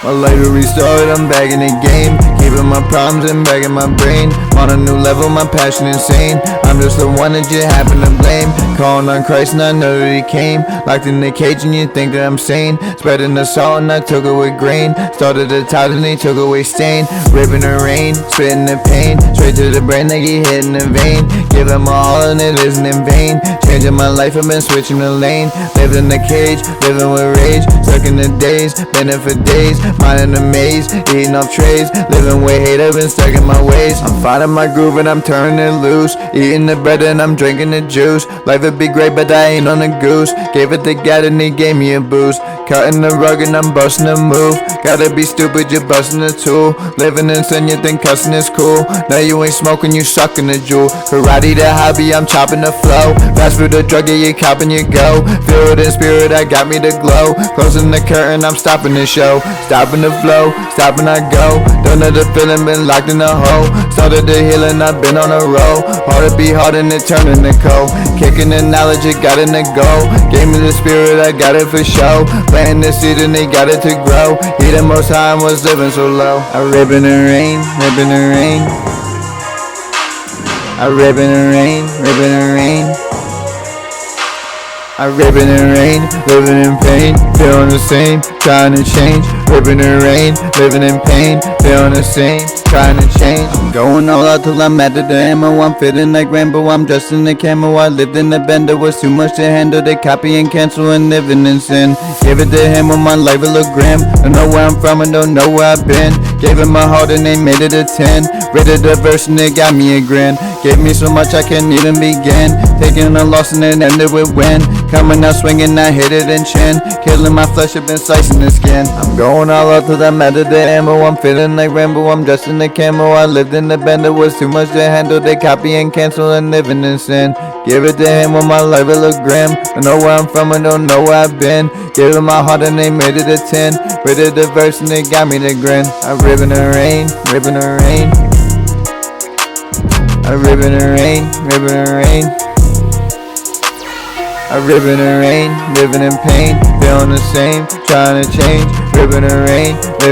My life will restart, I'm back in the game. Keeping my problems and back in my brain. On a new level, my passion insane. I'm just the one that you happen to blame. Calling on Christ and I know that He came. Locked in the cage and you think that I'm sane. Spreading the salt and I took it with grain. Started the tide and He took away stain. Ripping the rain, spitting the pain. Straight to the brain like He hit in the vein. Giving my all and it isn't in vain. Changing my life, I've been switching the lane. Living in the cage, living with rage. Stuck in the days, been there for days. Minding the maze, eating off trays. Living with hate, I've been stuck in my ways. I'm finding my groove and I'm turning it loose. Eating the bread and I'm drinking the juice. Life would be great but I ain't on a goose. Gave it to God and He gave me a boost. Cutting the rug and I'm busting a move. Gotta be stupid, you're busting a tool. Living in sin, you think cussing is cool. Now you ain't smoking, you sucking the jewel. Karate the hobby, I'm chopping the flow. Fast food the drug, yeah, you copping you go. Feel it in spirit, I got me to glow. Closing the curtain, I'm stopping the show. Stopping the flow, stopping I go. Don't know the feeling, been locked in a hole. Started the healing, I've been on a roll. Hard to be hard and it turning to cold. Kicking the knowledge, it got in the goal. Gave me the spirit, I got it for show. Planting the seed and they got it to grow. He the most high and was living so low. I rip in the rain, rip in the rain. I rip in the rain, rip in the rain. I rip in the rain, living in pain, feeling the same, trying to change. Ripping the rain, living in pain, feeling the same, trying to change. I'm going all out till I'm at the ammo. I'm feeling like Rambo, I'm dressed in the camo. I lived in the bender, was too much to handle. They copy and cancel and living in sin. Give it to Him when my life will look grim. Don't know where I'm from and don't know where I've been. Gave Him my heart and they made it a 10. Rated the verse and they got me a grin. Gave me so much I can't even begin. Taking a loss and it ended with win. Coming out swinging, I hit it in chin. Killing my flesh, I've been slicing the skin. I'm going all out till I'm out of the ammo. I'm feeling like Rambo, I'm dressed in the camo. I lived in the bender, was too much to handle. They copy and cancel and living in sin. Give it to Him when my life will look grim. Don't know where I'm from and don't know where I've been. Gave Him my heart and they made it a 10. Rated the verse and they got me to grin. I rip in the rain, rip in the rain. I rip in the rain, rip in the rain. I rip in the rain, living in pain, feeling the same, trying to change. Rip in the rain, living